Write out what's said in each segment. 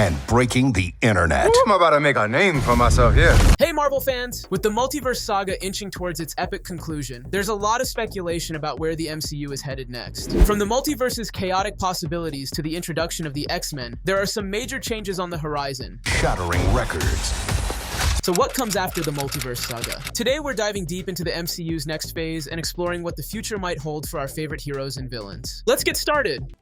and breaking the internet. Ooh, I'm about to make a name for myself here. Hey Marvel fans! With the Multiverse Saga inching towards its epic conclusion, there's a lot of speculation about where the MCU is headed next. From the multiverse's chaotic possibilities to the introduction of the X-Men, there are some major changes on the horizon. Shattering records. So what comes after the Multiverse Saga? Today we're diving deep into the MCU's next phase and exploring what the future might hold for our favorite heroes and villains. Let's get started!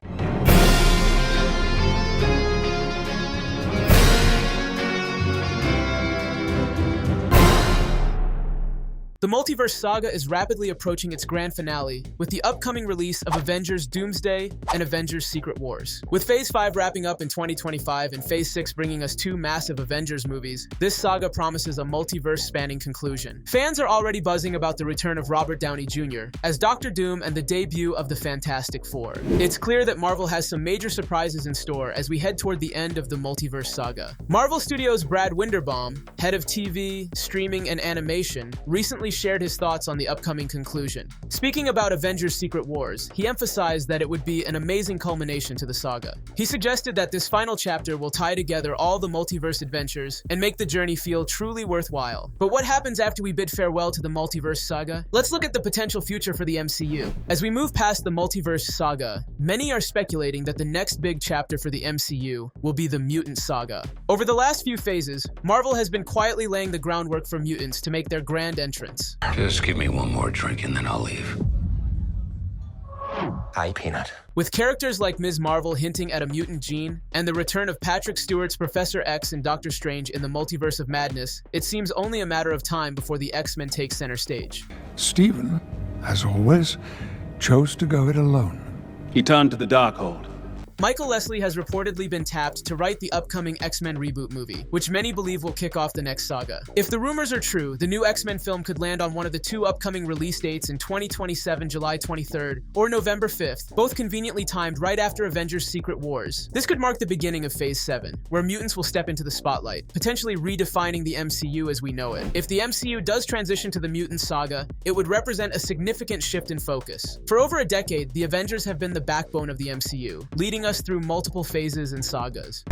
The Multiverse Saga is rapidly approaching its grand finale with the upcoming release of Avengers Doomsday and Avengers Secret Wars. With Phase 5 wrapping up in 2025 and Phase 6 bringing us two massive Avengers movies, this saga promises a multiverse-spanning conclusion. Fans are already buzzing about the return of Robert Downey Jr. as Dr. Doom and the debut of the Fantastic Four. It's clear that Marvel has some major surprises in store as we head toward the end of the Multiverse Saga. Marvel Studios' Brad Winderbaum, head of TV, streaming, and animation, recently shared his thoughts on the upcoming conclusion. Speaking about Avengers Secret Wars, he emphasized that it would be an amazing culmination to the saga. He suggested that this final chapter will tie together all the multiverse adventures and make the journey feel truly worthwhile. But what happens after we bid farewell to the Multiverse Saga? Let's look at the potential future for the MCU. As we move past the Multiverse Saga, many are speculating that the next big chapter for the MCU will be the Mutant Saga. Over the last few phases, Marvel has been quietly laying the groundwork for mutants to make their grand entrance. Just give me one more drink and then I'll leave. Hi, Peanut. With characters like Ms. Marvel hinting at a mutant gene, and the return of Patrick Stewart's Professor X and Doctor Strange in the Multiverse of Madness, it seems only a matter of time before the X-Men take center stage. Stephen, as always, chose to go it alone. He turned to the Darkhold. Michael Leslie has reportedly been tapped to write the upcoming X-Men reboot movie, which many believe will kick off the next saga. If the rumors are true, the new X-Men film could land on one of the two upcoming release dates in 2027 July 23rd or November 5th, both conveniently timed right after Avengers Secret Wars. This could mark the beginning of Phase 7, where mutants will step into the spotlight, potentially redefining the MCU as we know it. If the MCU does transition to the mutant saga, it would represent a significant shift in focus. For over a decade, the Avengers have been the backbone of the MCU, leading us through multiple phases and sagas.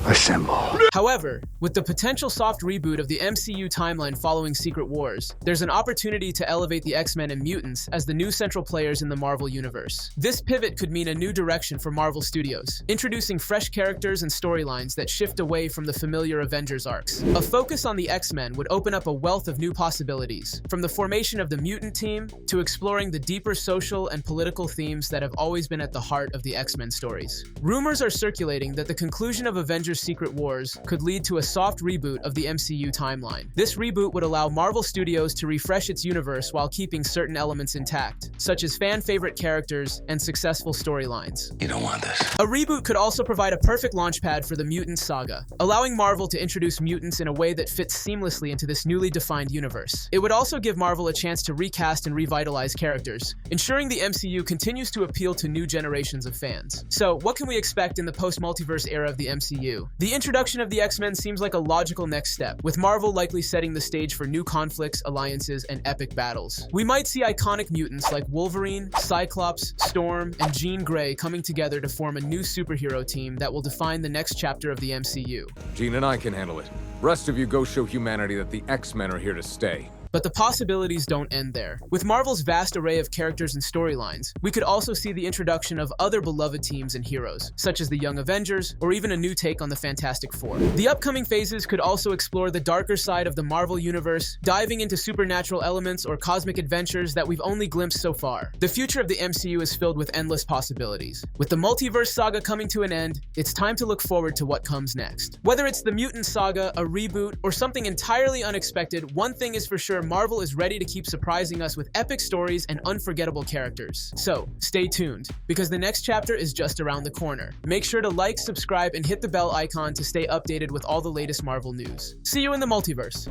Assemble. However, with the potential soft reboot of the MCU timeline following Secret Wars, there's an opportunity to elevate the X-Men and mutants as the new central players in the Marvel Universe. This pivot could mean a new direction for Marvel Studios, introducing fresh characters and storylines that shift away from the familiar Avengers arcs. A focus on the X-Men would open up a wealth of new possibilities, from the formation of the mutant team to exploring the deeper social and political themes that have always been at the heart of the X-Men stories. Rumors are circulating that the conclusion of Avengers Secret Wars could lead to a soft reboot of the MCU timeline. This reboot would allow Marvel Studios to refresh its universe while keeping certain elements intact, such as fan-favorite characters and successful storylines. You don't want this. A reboot could also provide a perfect launchpad for the Mutant Saga, allowing Marvel to introduce mutants in a way that fits seamlessly into this newly defined universe. It would also give Marvel a chance to recast and revitalize characters, ensuring the MCU continues to appeal to new generations of fans. So, what can we expect in the post-multiverse era of the MCU? The introduction of the X-Men seems like a logical next step, with Marvel likely setting the stage for new conflicts, alliances, and epic battles. We might see iconic mutants like Wolverine, Cyclops, Storm, and Jean Grey coming together to form a new superhero team that will define the next chapter of the MCU. Jean and I can handle it. Rest of you go show humanity that the X-Men are here to stay. But the possibilities don't end there. With Marvel's vast array of characters and storylines, we could also see the introduction of other beloved teams and heroes, such as the Young Avengers, or even a new take on the Fantastic Four. The upcoming phases could also explore the darker side of the Marvel Universe, diving into supernatural elements or cosmic adventures that we've only glimpsed so far. The future of the MCU is filled with endless possibilities. With the Multiverse Saga coming to an end, it's time to look forward to what comes next. Whether it's the Mutant Saga, a reboot, or something entirely unexpected, one thing is for sure: Marvel is ready to keep surprising us with epic stories and unforgettable characters. So, stay tuned, because the next chapter is just around the corner. Make sure to like, subscribe, and hit the bell icon to stay updated with all the latest Marvel news. See you in the multiverse.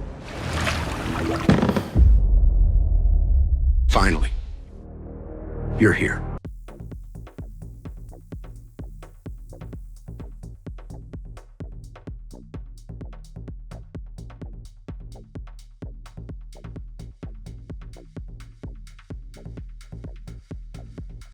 Finally, you're here.